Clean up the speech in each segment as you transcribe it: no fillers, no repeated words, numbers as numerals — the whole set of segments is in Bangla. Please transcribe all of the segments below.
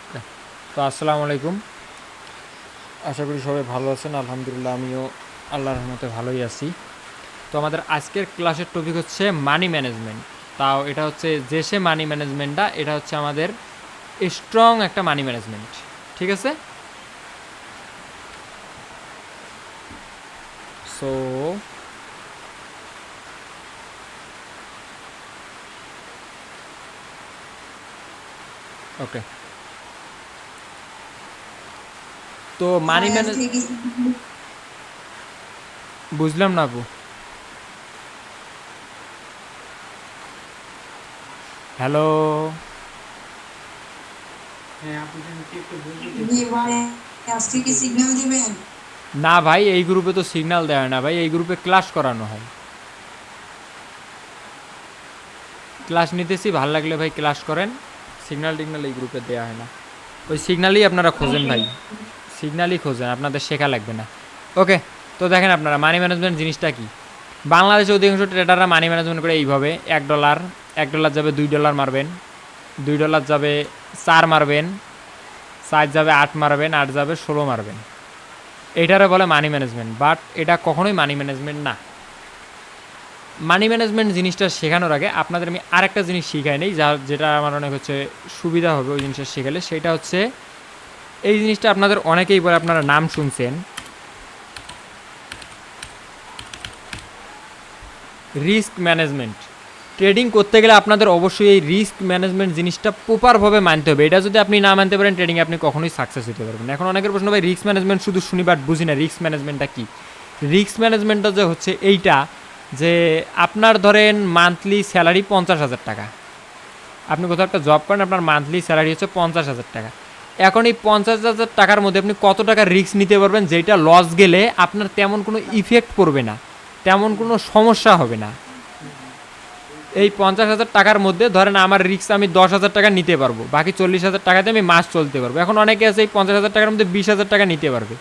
ওকে, তো আসসালামু আলাইকুম। আশা করি সবাই ভালো আছেন। আলহামদুলিল্লাহ আমিও আল্লাহর রহমতে ভালোই আছি। তো আমাদের আজকের ক্লাসের টপিক হচ্ছে মানি ম্যানেজমেন্ট। তাও এটা হচ্ছে যে সে মানি ম্যানেজমেন্টটা, এটা হচ্ছে আমাদের স্ট্রং একটা মানি ম্যানেজমেন্ট। ঠিক আছে? সো ওকে, তো মানি ম্যানেজ বুঝলাম না আপু। হ্যালো। না ভাই, এই গ্রুপে তো সিগন্যাল দেয় না ভাই, এই গ্রুপে ক্লাস করানো হয়। ক্লাস নিতেছি, ভালো লাগলে ভাই ক্লাস করেন। সিগন্যাল টিগন্যাল এই গ্রুপে দেওয়া হয় না। ওই সিগন্যালই আপনারা খোঁজেন ভাই, সিগন্যালই খোঁজেন, আপনাদের শেখা লাগবে না। ওকে, তো দেখেন আপনারা মানি ম্যানেজমেন্ট জিনিসটা কি। বাংলাদেশে অধিকাংশ ট্রেডাররা মানি ম্যানেজমেন্ট করে এইভাবে: $1 যাবে $2 মারবেন, $2 যাবে 4 মারবেন, 4 যাবে 8 মারবেন, 8 যাবে 16 মারবেন। এটারে বলে মানি ম্যানেজমেন্ট, বাট এটা কখনোই মানি ম্যানেজমেন্ট না। মানি ম্যানেজমেন্ট জিনিসটা শেখানোর আগে আপনাদের আমি আরেকটা জিনিস শিখাই নেই, যেটা আমার অনেক হচ্ছে সুবিধা হবে ওই জিনিসটা শেখালে। সেটা হচ্ছে এই জিনিসটা আপনাদের অনেকেই বলে, আপনারা নাম শুনছেন, রিস্ক ম্যানেজমেন্ট। ট্রেডিং করতে গেলে আপনাদের অবশ্যই এই রিস্ক ম্যানেজমেন্ট জিনিসটা প্রপারভাবে মানতে হবে। এটা যদি আপনি না মানতে পারেন, ট্রেডিংয়ে আপনি কখনোই সাকসেস হতে পারবেন না। এখন অনেকের প্রশ্ন, ভাই রিস্ক ম্যানেজমেন্ট শুধু শুনি বাট বুঝি না, রিস্ক ম্যানেজমেন্টটা কী? রিস্ক ম্যানেজমেন্টটা যে হচ্ছে এইটা, যে আপনার ধরেন মান্থলি স্যালারি 50,000 টাকা, আপনি কোথাও একটা জব করেন, আপনার মান্থলি স্যালারি হচ্ছে 50,000 টাকা। এখন এই 50,000 টাকার মধ্যে আপনি কত টাকা রিস্ক নিতে পারবেন, যেটা লস গেলে আপনার তেমন কোনো ইফেক্ট পড়বে না, তেমন কোনো সমস্যা হবে না। এই 50,000 টাকার মধ্যে ধরেন আমার রিস্ক আমি 10,000 টাকা নিতে পারবো, বাকি 40,000 টাকাতে আমি মাস চলতে পারবো। এখন অনেকে আছে এই 50,000 টাকার মধ্যে 20,000 টাকা নিতে পারবে,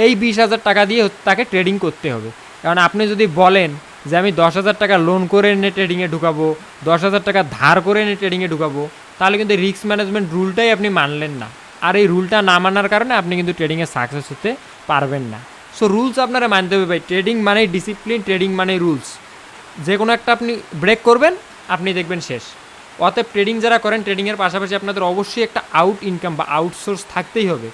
এই 20,000 টাকা দিয়ে তাকে ট্রেডিং করতে হবে। কারণ আপনি যদি বলেন যে আমি 10,000 টাকা লোন করে এনে ট্রেডিংয়ে ঢুকাবো, 10,000 টাকা ধার করে এনে ট্রেডিংয়ে ঢুকাবো, তাহলে কিন্তু রিস্ক ম্যানেজমেন্ট রুলটাই আপনি মানলেন না। আর এই রুলটা না মানার কারণে আপনি কিন্তু ট্রেডিংয়ে সাকসেস হতে পারবেন না। সো রুলস আপনারা মানতে হবে ভাই। ট্রেডিং মানেই ডিসিপ্লিন, ট্রেডিং মানেই রুলস। যে কোনো একটা আপনি ব্রেক করবেন, আপনি দেখবেন শেষ। অতএব ট্রেডিং যারা করেন, ট্রেডিংয়ের পাশাপাশি আপনাদের অবশ্যই একটা আউট ইনকাম বা আউটসোর্স থাকতেই হবে।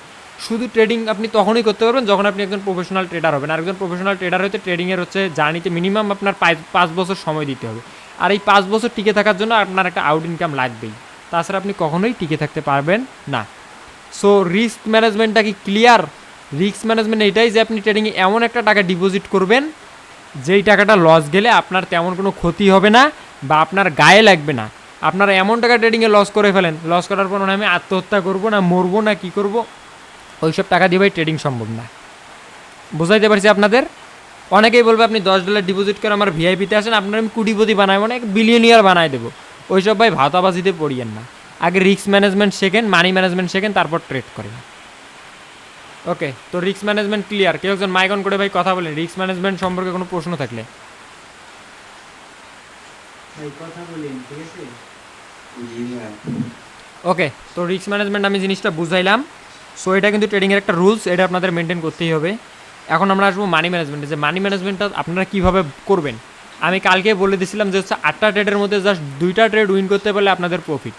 শুধু ট্রেডিং আপনি তখনই করতে পারবেন যখন আপনি একজন প্রফেশনাল ট্রেডার হবেন। আর একজন প্রফেশনাল ট্রেডার হতে ট্রেডিংয়ের হচ্ছে জার্নিতে মিনিমাম আপনার 5 বছর সময় দিতে হবে। আর এই 5 বছর টিকে থাকার জন্য আপনার একটা আউট ইনকাম লাগবেই, তাছাড়া আপনি কখনোই টিকে থাকতে পারবেন না। সো রিস্ক ম্যানেজমেন্টটা কি ক্লিয়ার? রিস্ক ম্যানেজমেন্ট এটাই যে আপনি ট্রেডিংয়ে এমন একটা টাকা ডিপোজিট করবেন যেই টাকাটা লস গেলে আপনার তেমন কোনো ক্ষতি হবে না বা আপনার গায়ে লাগবে না। আপনারা এমন টাকা ট্রেডিংয়ে লস করে ফেলেন, লস করার পর আমি আত্মহত্যা করবো না, মরবো না, কী করবো, ওইসব টাকা দিয়ে ভাই ট্রেডিং সম্ভব না। বুঝাইতে পারছি আপনাদের? অনেকেই বলবে আপনি $10 ডিপোজিট করে আমার ভিআইপিতে আসেন, আপনার আমি কোটিপতি বানাবো না, এক বিলিয়নিয়ার বানাই দেবো। ওইসব ভাই ভাতাবাজিতে পড়িয়েন না। আগে রিস্ক ম্যানেজমেন্ট শেখেন, মানি ম্যানেজমেন্ট শেখেন, তারপর ট্রেড করেন। ওকে, তো রিস্ক ম্যানেজমেন্ট ক্লিয়ার? কেউ একজন মাইক অন করে ভাই কথা বলেন রিস্ক ম্যানেজমেন্ট সম্পর্কে কোনো প্রশ্ন থাকলে। ওকে, তো রিস্ক ম্যানেজমেন্ট আমি জিনিসটা বুঝাইলাম। সো এটা কিন্তু ট্রেডিংয়ের একটা রুলস, এটা আপনাদের মেনটেন করতেই হবে। এখন আমরা আসবো মানি ম্যানেজমেন্টে, যে মানি ম্যানেজমেন্টটা আপনারা কীভাবে করবেন। আমি কালকে বলে দিয়েছিলাম যে হচ্ছে 8টা ট্রেডের মধ্যে জাস্ট 2টা ট্রেড উইন করতে পারলে আপনাদের প্রফিট।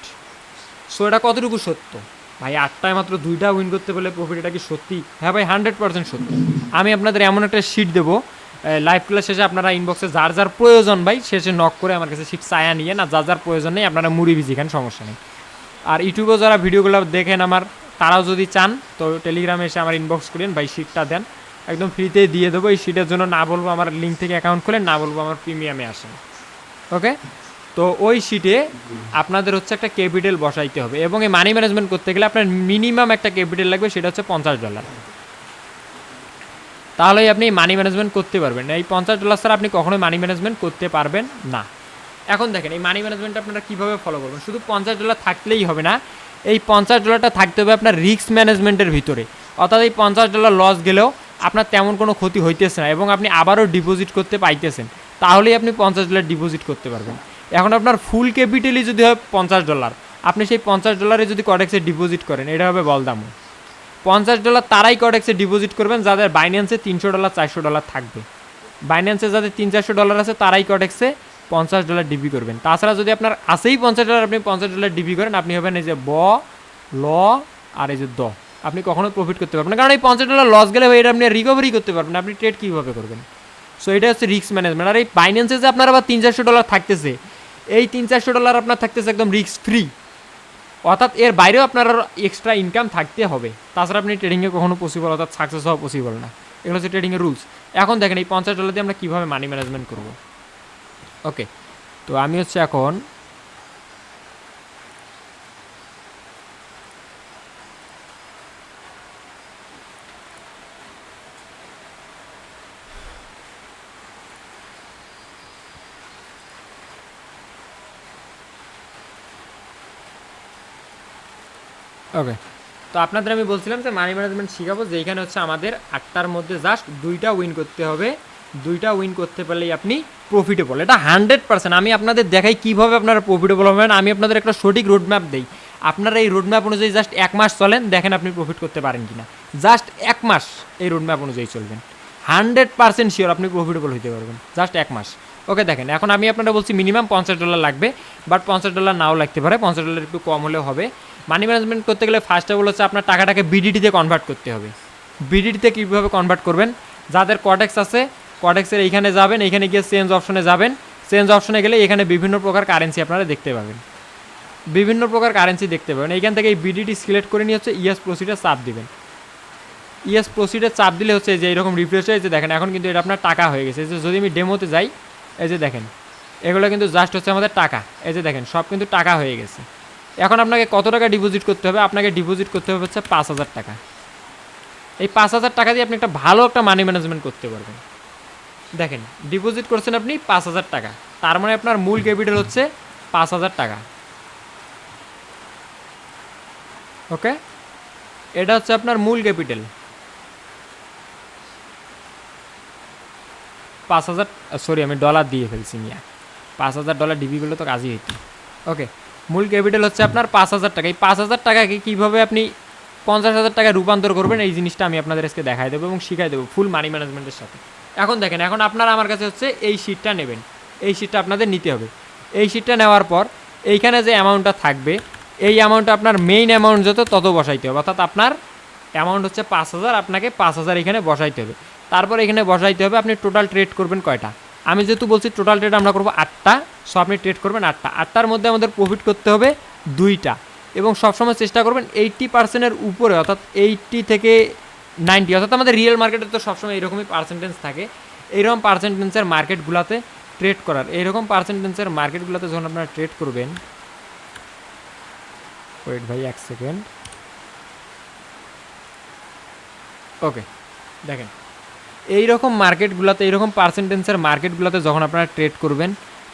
সো এটা কতটুকু সত্য ভাই? 8টায় মাত্র 2টা উইন করতে পারলে প্রফিট, এটা কি সত্যি? হ্যাঁ ভাই, 100% সত্য। আমি আপনাদের এমন একটা শিট দেবো, লাইভ ক্লাস শেষে আপনারা ইনবক্সে যার যার প্রয়োজন ভাই শেষে নক করে আমার কাছে শিট চায়া নিয়ে না, যার যার প্রয়োজন নেই আপনারা মুড়ি ভিজি খান, সমস্যা নেই। আর ইউটিউবেও যারা ভিডিওগুলো দেখেন আমার, তারাও যদি চান তো টেলিগ্রামে এসে আমার ইনবক্স করেন, ভাই শিটটা দেন, একদম ফ্রিতে দিয়ে দেবো। এই শিটের জন্য না বলবো আমার লিঙ্ক থেকে অ্যাকাউন্ট খুলেন, না বলবো আমার প্রিমিয়ামে আসেন। ওকে, তো ওই শিটে আপনাদের হচ্ছে একটা ক্যাপিটাল বসাইতে হবে, এবং এই মানি ম্যানেজমেন্ট করতে গেলে আপনার মিনিমাম একটা ক্যাপিটাল লাগবে, সেটা হচ্ছে $50। তাহলেই আপনি মানি ম্যানেজমেন্ট করতে পারবেন। এই $50 ছাড়া আপনি কখনোই মানি ম্যানেজমেন্ট করতে পারবেন না। এখন দেখেন এই মানি ম্যানেজমেন্ট আপনারা কীভাবে ফলো করবেন। শুধু $50 থাকলেই হবে না, এই $50টা থাকতে হবে আপনার রিস্ক ম্যানেজমেন্টের ভিতরে। অর্থাৎ এই $50 লস গেলেও আপনার তেমন কোনো ক্ষতি হইতেছে না, এবং আপনি আবারও ডিপোজিট করতে পাইতেছেন, তাহলেই আপনি $50 ডিপোজিট করতে পারবেন। এখন আপনার ফুল ক্যাপিটালই যদি হয় $50, আপনি সেই $50 যদি কডেক্সে ডিপোজিট করেন, এটা হবে বলদামো। $50 তারাই কডেক্সে ডিপোজিট করবেন যাদের বাইন্যান্সে $300 $400 থাকবে। বাইন্যান্সে যাদের $300-400 আছে তারাই কডেক্সে $50 ডিপি করবেন। তাছাড়া যদি আপনার আসেই $50 আপনি $50 ডিপি করেন, আপনি হবেন এই যে ল আর এই যে আপনি কখনো প্রফিট করতে পারবেন না, কারণ এই $50 লস গেলে এটা আপনি রিকভারি করতে পারবেন না, আপনি ট্রেড কীভাবে করবেন? সো এটা হচ্ছে রিস্ক ম্যানেজমেন্ট। আর এই বাইন্যান্সে যে আপনার আবার $300-400 থাকতেছে, এই $300-400 আপনার থাকতেছে একদম রিস্ক ফ্রি, অর্থাৎ এর বাইরেও আপনার এক্সট্রা ইনকাম থাকতে হবে, তাছাড়া আপনি ট্রেডিংয়ে কখনো পসিবল অর্থাৎ সাকসেস হওয়া পসিবল না। এগুলো হচ্ছে ট্রেডিংয়ের রুলস। এখন দেখেন এই $50 দিয়ে আমরা কীভাবে মানি ম্যানেজমেন্ট করব। ওকে, তো আমি হচ্ছে এখন ওকে, তো আপনাদের আমি বলছিলাম যে মানি ম্যানেজমেন্ট শেখাবো, যেইখানে হচ্ছে আমাদের 8টার মধ্যে জাস্ট 2টা উইন করতে হবে। 2টা উইন করতে পারলেই আপনি প্রফিটেবল। এটা 100%। আমি আপনাদের দেখাই কীভাবে আপনারা প্রফিটেবল হবেন। আমি আপনাদের একটা সঠিক রোডম্যাপ দিই, আপনারা এই রোডম্যাপ অনুযায়ী জাস্ট 1 মাস চলেন, দেখেন আপনি প্রফিট করতে পারেন কি না। জাস্ট 1 মাস এই রোডম্যাপ অনুযায়ী চলবেন, 100% শিওর আপনি প্রফিটেবল হতে পারবেন, জাস্ট 1 মাস। ওকে, দেখেন এখন আমি আপনারা বলছি মিনিমাম $50 লাগবে, বাট $50 নাও লাগতে পারে, $50 একটু কম হলেও হবে। মানি ম্যানেজমেন্ট করতে গেলে ফার্স্ট অফ অল হচ্ছে আপনার টাকাটাকে বিডিটিতে কনভার্ট করতে হবে। বিডিটিতে কীভাবে কনভার্ট করবেন? যাদের কডেক্স আছে, কডেক্সের এইখানে যাবেন, এইখানে গিয়ে চেঞ্জ অপশনে যাবেন। চেঞ্জ অপশনে গেলে এখানে বিভিন্ন প্রকার কারেন্সি আপনারা দেখতে পাবেন, বিভিন্ন প্রকার কারেন্সি দেখতে পাবেন। এইখান থেকে এই বিডিটি সিলেক্ট করে নিয়ে হচ্ছে ইএস প্রসিডে চাপ দিবেন। ইএস প্রসিডে চাপ দিলে হচ্ছে যে এইরকম রিফ্রেশ হয়েছে, দেখেন এখন কিন্তু এটা আপনার টাকা হয়ে গেছে। যদি আমি ডেমোতে যাই, এই যে দেখেন এগুলো কিন্তু জাস্ট হচ্ছে আমাদের টাকা, এই যে দেখেন সব কিন্তু টাকা হয়ে গেছে। এখন আপনাকে কত টাকা ডিপোজিট করতে হবে? আপনাকে ডিপোজিট করতে হবে হচ্ছে 5000 টাকা। এই 5000 টাকা দিয়ে আপনি একটা ভালো একটা মানি ম্যানেজমেন্ট করতে পারবেন। দেখেন ডিপোজিট করছেন আপনি 5000 টাকা, তার মানে আপনার মূল ক্যাপিটাল হচ্ছে 5000 টাকা। ওকে, এটা হচ্ছে আপনার মূল ক্যাপিটাল 5000। সরি, আমি ডলার দিয়ে ফেলছি মিয়া, $5000 ডিবি করলে তো কাজই হইতো। ওকে, মূল ক্যাপিটাল হচ্ছে আপনার 5000 টাকা। এই 5000 টাকাকে কীভাবে আপনি 50,000 টাকায় রূপান্তর করবেন, এই জিনিসটা আমি আপনাদের আজকে দেখাই দেবো এবং শিখাই দেবো ফুল মানি ম্যানেজমেন্টের সাথে। এখন দেখেন, এখন আপনারা আমার কাছে হচ্ছে এই শিটটা নেবেন, এই শিটটা আপনাদের নিতে হবে। এই শিটটা নেওয়ার পর এইখানে যে অ্যামাউন্টটা থাকবে, এই অ্যামাউন্টটা আপনার মেইন অ্যামাউন্ট যত তত বসাইতে হবে, অর্থাৎ আপনার অ্যামাউন্ট হচ্ছে 5000, আপনাকে 5000 এখানে বসাইতে হবে। তারপর এখানে বসাইতে হবে আপনি টোটাল ট্রেড করবেন কয়টা। আমি যেহেতু বলছি টোটাল ট্রেড আমরা করবো 8টা, সো আপনি ট্রেড করবেন 8টা। 8টার মধ্যে আমাদের প্রফিট করতে হবে 2টা, এবং সবসময় চেষ্টা করবেন 80%-এর উপরে, অর্থাৎ 80 থেকে 90, অর্থাৎ আমাদের রিয়েল মার্কেটে তো সবসময় এরকমই পার্সেন্টেজ থাকে। এইরকম পার্সেন্টেজের মার্কেটগুলোতে ট্রেড করার, এইরকম পার্সেন্টেজের মার্কেটগুলোতে যখন আপনারা ট্রেড করবেন, ওয়েট ভাই 1 সেকেন্ড। ওকে, দেখেন এইরকম মার্কেটগুলোতে, এইরকম পার্সেন্টেজের মার্কেটগুলোতে যখন আপনারা ট্রেড করবেন,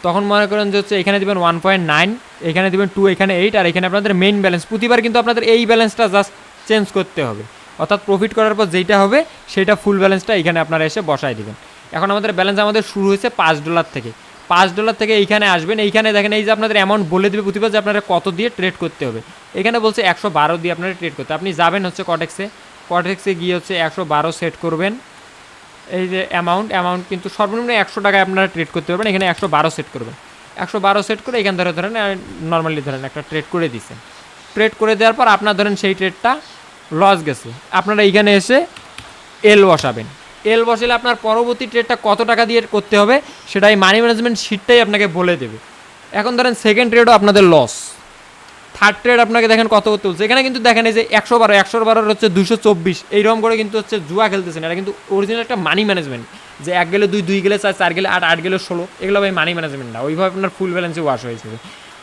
তখন মনে করেন যে হচ্ছে এখানে দেবেন 1.9, এখানে দেবেন 2, এখানে 8, আর এখানে আপনাদের মেইন ব্যালেন্স। প্রতিবার কিন্তু আপনাদের এই ব্যালেন্সটা জাস্ট চেঞ্জ করতে হবে, অর্থাৎ প্রফিট করার পর যেইটা হবে সেটা ফুল ব্যালেন্সটা এখানে আপনারা এসে বসায় দেবেন। এখন আমাদের ব্যালেন্স আমাদের শুরু হয়েছে $5 থেকে। $5 থেকে এইখানে আসবেন, এইখানে দেখেন এই যে আপনাদের অ্যামাউন্ট বলে দেবে প্রতিবার যে আপনারা কত দিয়ে ট্রেড করতে হবে। এখানে বলছে 112 দিয়ে আপনারা ট্রেড করতে। আপনি যাবেন হচ্ছে কটেক্সে গিয়ে হচ্ছে 112 সেট করবেন। এই যে অ্যামাউন্ট কিন্তু সর্বনিম্ন 100 টাকায় আপনারা ট্রেড করতে পারবেন। এখানে 112 সেট করবেন। 112 সেট করে এখান ধরেন নর্মালি ধরেন একটা ট্রেড করে দিচ্ছেন। ট্রেড করে দেওয়ার পর আপনার ধরেন সেই ট্রেডটা লস গেছে, আপনারা এইখানে এসে এল বসাবেন। এল বসালে আপনার পরবর্তী ট্রেডটা কত টাকা দিয়ে করতে হবে সেটা এই মানি ম্যানেজমেন্ট শিটটাই আপনাকে বলে দেবে। এখন ধরেন সেকেন্ড ট্রেডও আপনাদের লস, থার্ড ট্রেড আপনাকে দেখেন কত করতে বলছে। এখানে কিন্তু দেখেন এই যে 112 হচ্ছে 224, এইরকম করে কিন্তু হচ্ছে জুয়া খেলতেছেন। এটা কিন্তু অরিজিনাল একটা মানি ম্যানেজমেন্ট, যে 1 গেলে 2, 2 গেলে 4, 4 গেলে 8, 8 গেলে 16, এগুলো ভাই মানি ম্যানেজমেন্ট না। ওইভাবে আপনার ফুল ব্যালেন্সে ওয়াশ হয়ে যাবে।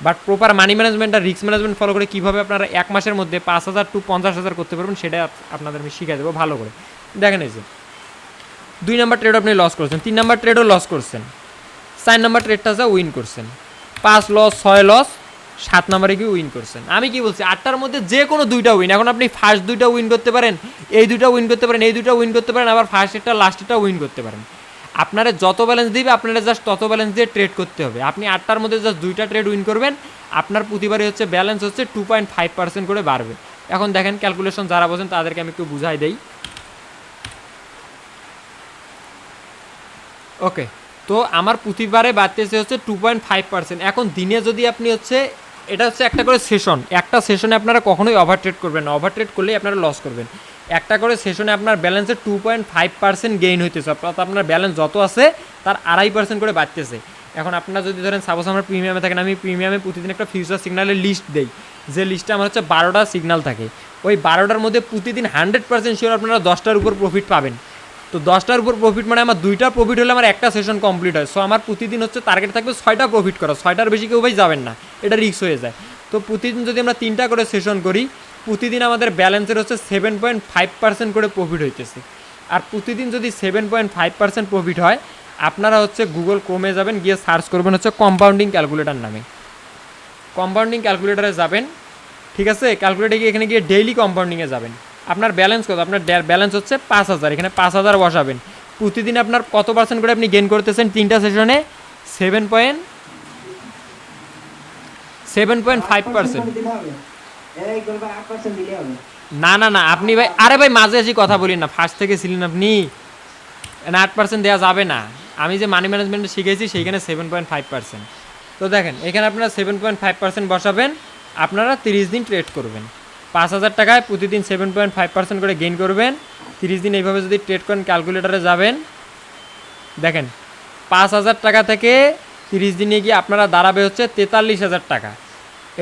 বাট প্রপার মানি ম্যানেজমেন্ট আর রিস্ক ম্যানেজমেন্ট ফলো করে কীভাবে আপনারা 1 মাসের মধ্যে 5000 to 50,000 করতে পারবেন সেটাই আপনাদের আমি শিখিয়ে দেবো ভালো করে। দেখেন এই যে 2 নাম্বার ট্রেড আপনি লস করছেন, 3 নাম্বার ট্রেডও লস করছেন, 4 নাম্বার ট্রেডটা যা উইন করছেন, 5 লস, 6 লস, 7 নাম্বারে কি উইন করছেন। আমি কি বলছি 8টার মধ্যে যে কোনো 2টা উইন। এখন আপনি ফার্স্ট 2টা উইন করতে পারেন, এই 2টা উইন করতে পারেন, এই 2টা উইন করতে পারেন, আবার ফার্স্ট একটা লাস্টেরটা উইন করতে পারেন। আপনারা যত ব্যালেন্স দিবে আপনারা জাস্ট তত ব্যালেন্স দিয়ে ট্রেড করতে হবে। আপনি 8টার মধ্যে জাস্ট 2টা ট্রেড উইন করবেন, আপনার প্রতিবারই হচ্ছে ব্যালেন্স হচ্ছে 2.5% করে বাড়বে। এখন দেখেন ক্যালকুলেশন যারা বোঝেন তাদেরকে আমি একটু বুঝাই দেই। ওকে, তো আমার প্রতিবারে বাড়তেছে হচ্ছে 2.5%। এখন দিনে যদি আপনি হচ্ছে, এটা হচ্ছে একটা করে সেশন, একটা সেশনে আপনারা কখনোই ওভার ট্রেড করবেন না, ওভার ট্রেড করলেই আপনারা লস করবেন। একটা করে সেশনে আপনার ব্যালেন্সে 2.5% গেইন হইতেছে, অর্থাৎ আপনার ব্যালেন্স যত আছে তার 2.5% করে বাড়তেছে। এখন আপনার যদি ধরেন সাপোজ আমরা প্রিমিয়ামে থাকেন, আমি প্রিমিয়ামে প্রতিদিন একটা ফিউচার সিগনালের লিস্ট দেই, যে লিস্টে আমার হচ্ছে 12টা সিগনাল থাকে। ওই 12টার মধ্যে প্রতিদিন 100% শিওর আপনারা 10টার উপর প্রফিট পাবেন। তো 10টার উপর প্রফিট মানে আমার 2টা প্রফিট হলে আমার একটা সেশন কমপ্লিট হয়। সো আমার প্রতিদিন হচ্ছে টার্গেট থাকবে 6টা প্রফিট করা, 6টার বেশি কেউ ভাই যাবেন না, এটা রিস্ক হয়ে যায়। তো প্রতিদিন যদি আমরা 3টা করে সেশন করি, প্রতিদিন আমাদের ব্যালেন্সের হচ্ছে 7.5% করে প্রফিট হইতেছে। আর প্রতিদিন যদি 7.5% প্রফিট হয়, আপনারা হচ্ছে গুগল ক্রোমে যাবেন, গিয়ে সার্চ করবেন হচ্ছে কম্পাউন্ডিং ক্যালকুলেটর নামে। কম্পাউন্ডিং ক্যালকুলেটরে যাবেন, ঠিক আছে, ক্যালকুলেটরে গিয়ে এখানে গিয়ে ডেইলি কম্পাউন্ডিংয়ে যাবেন। আপনার ব্যালেন্স কত, আপনার ব্যালেন্স হচ্ছে 5,000, এখানে 5,000 বসাবেন। প্রতিদিন আপনার কত পার্সেন্ট করে আপনি গেইন করতেছেন 3টা সেশনে? 7.5%। না না না, আপনি ভাই, আরে ভাই মাঝে আসি কথা বলি না, ফার্স্ট থেকে ছিলেন আপনি না, 8% দেওয়া যাবে না। আমি যে মানি ম্যানেজমেন্ট শিখেছি সেইখানে 7.5%। তো দেখেন এখানে আপনারা 7.5% বসাবেন, আপনারা 30 দিন ট্রেড করবেন। 5,000 টাকায় প্রতিদিন 7.5% করে গেইন করবেন। 30 দিন এইভাবে যদি ট্রেড করেন, ক্যালকুলেটারে যাবেন, দেখেন 5,000 টাকা থেকে 30 দিনে গিয়ে আপনারা দাঁড়াবে হচ্ছে 43,000 টাকা।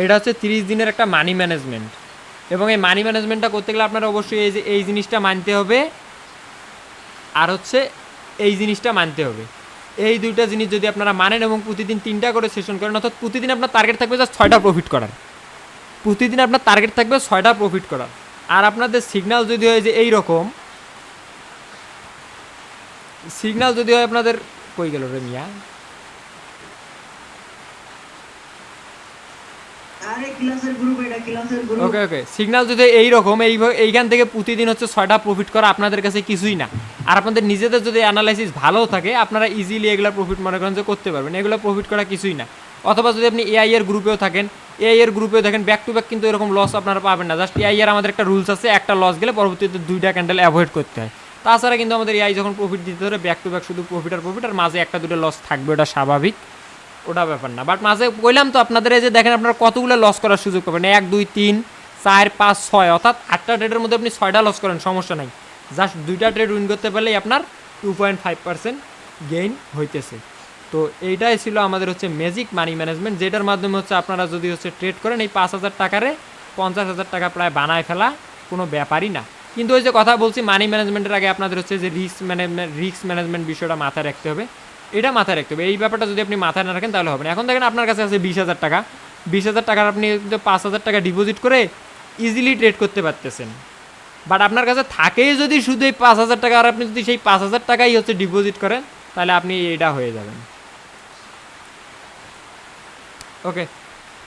এটা হচ্ছে 30 দিনের একটা মানি ম্যানেজমেন্ট। এবং এই মানি ম্যানেজমেন্টটা করতে গেলে আপনারা অবশ্যই এই জিনিসটা মানতে হবে, আর হচ্ছে এই জিনিসটা মানতে হবে। এই দুইটা জিনিস যদি আপনারা মানেন এবং প্রতিদিন 3টা করে সেশন করেন, অর্থাৎ প্রতিদিন আপনার টার্গেট থাকবে জাস্ট 6টা প্রফিট করার, প্রতিদিন আপনার টার্গেট থাকবে 6টা প্রফিট করার। আর আপনাদের সিগন্যাল যদি হয় যে এই রকম সিগন্যাল যদি হয় আপনাদের, কই গেল রে মিয়া, ওকে ওকে, সিগন্যাল যদি এইরকম এইখান থেকে প্রতিদিন হচ্ছে 6টা প্রফিট করা আপনাদের কাছে কিছুই না। আর আপনাদের নিজেদের যদি অ্যানালাইসিস ভালো থাকে, আপনারা ইজিলি এগুলো প্রফিট মনে করেন যে করতে পারবেন, এগুলো প্রফিট করা কিছুই না। অথবা যদি আপনি এআই এর গ্রুপেও থাকেন, এআই এর গ্রুপেও দেখেন ব্যাক টু ব্যাক কিন্তু এরকম লস আপনারা পাবেন না। জাস্ট এআই এর আমাদের একটা রুলস আছে, একটা লস গেলে পরবর্তীতে 2টা ক্যান্ডেল অ্যাভয়েড করতে হয়। তাছাড়া কিন্তু আমাদের এআই যখন প্রফিট দিতে ধরে ব্যাক টু ব্যাক শুধু প্রফিট আর মাঝে একটা দুটো লস থাকবে, ওটা স্বাভাবিক, ওটা ব্যাপার না। বাট মাঝে বললাম তো আপনাদের, এই যে দেখেন আপনারা কতগুলো লস করার সুযোগ পাবেন, 1 2 3 4 5 6, অর্থাৎ 8টা ট্রেডের মধ্যে আপনি 6টা লস করেন, সমস্যা নাই। জাস্ট 2টা ট্রেড উইন করতে পারলেই আপনার 2.5% গেইন হইতেছে। তো এইটাই ছিল আমাদের হচ্ছে ম্যাজিক মানি ম্যানেজমেন্ট, যেটার মাধ্যমে হচ্ছে আপনারা যদি হচ্ছে ট্রেড করেন, এই 5,000 টাকারে 50,000 টাকা প্রায় বানায় ফেলা কোনো ব্যাপারই না। কিন্তু ওই যে কথা বলছি, মানি ম্যানেজমেন্টের আগে আপনাদের হচ্ছে যে রিস্ক ম্যানেজমেন্ট বিষয়টা মাথায় রাখতে হবে, এটা মাথায় রাখতে হবে। এই ব্যাপারটা যদি আপনি মাথায় না রাখেন তাহলে হবে না। এখন দেখেন আপনার কাছে আছে 20,000 টাকা, 20,000 টাকার আপনি 5,000 টাকা ডিপোজিট করে ইজিলি ট্রেড করতে পারতেছেন। বাট আপনার কাছে থাকেই যদি শুধু এই 5,000 টাকা, আর আপনি যদি সেই 5,000 টাকাই হচ্ছে ডিপোজিট করেন, তাহলে আপনি এটা হয়ে যাবেন। ওকে,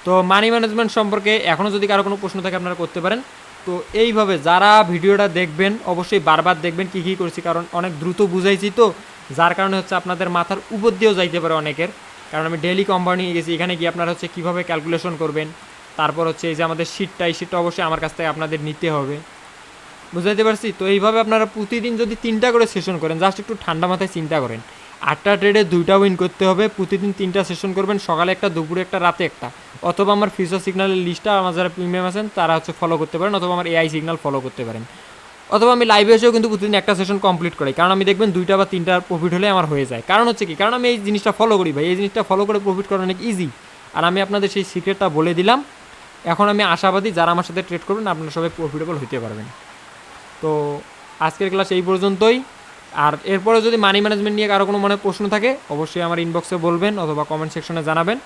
তো মানি ম্যানেজমেন্ট সম্পর্কে এখনও যদি কারো কোনো প্রশ্ন থাকে আপনারা করতে পারেন। তো এইভাবে যারা ভিডিওটা দেখবেন অবশ্যই বারবার দেখবেন কী কী করছি, কারণ অনেক দ্রুত বুঝাইছি, তো যার কারণে হচ্ছে আপনাদের মাথার উপর দিয়েও যাইতে পারে অনেকের। কারণ আমি ডেইলি কম্পাউন্ডিংয়ে গেছি, এখানে গিয়ে আপনারা হচ্ছে কীভাবে ক্যালকুলেশন করবেন, তারপর হচ্ছে এই যে আমাদের শিটটা, এই শিটটা অবশ্যই আমার কাছ থেকে আপনাদের নিতে হবে, বুঝাইতে পারছি? তো এইভাবে আপনারা প্রতিদিন যদি 3টা করে সেশন করেন, জাস্ট একটু ঠান্ডা মাথায় চিন্তা করেন, 8টা ট্রেডে 2টা উইন করতে হবে, প্রতিদিন 3টা সেশন করবেন, সকালে একটা, দুপুরে একটা, রাতে একটা। অথবা আমার ফিউচার সিগন্যালের লিস্টটা আমার যারা প্রিমিয়াম আছেন তারা হচ্ছে ফলো করতে পারেন, অথবা আমার এআই সিগন্যাল ফলো করতে পারেন। অথবা আমি লাইভে এসেও কিন্তু প্রতিদিন একটা সেশন কমপ্লিট করি, কারণ আমি দেখবেন 2টা বা 3টা প্রফিট হলে আমার হয়ে যায়। কারণ হচ্ছে কি, কারণ আমি এই জিনিসটা ফলো করি ভাই, এই জিনিসটা ফলো করে প্রফিট করা অনেক ইজি। আর আমি আপনাদের সেই সিক্রেটটা বলে দিলাম। এখন আমি আশাবাদী যারা আমার সাথে ট্রেড করবেন আপনারা সবাই প্রফিটেবল হতে পারবেন। তো আজকের ক্লাস এই পর্যন্তই। আর এরপরে যদি মানি ম্যানেজমেন্ট নিয়ে কারো কোনো মনে প্রশ্ন থাকে অবশ্যই আমার ইনবক্সে বলবেন অথবা কমেন্ট সেকশনে জানাবেন।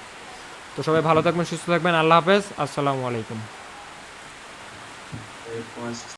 তো সবাই ভালো থাকবেন, সুস্থ থাকবেন। আল্লাহ হাফেজ, আসসালামু আলাইকুম।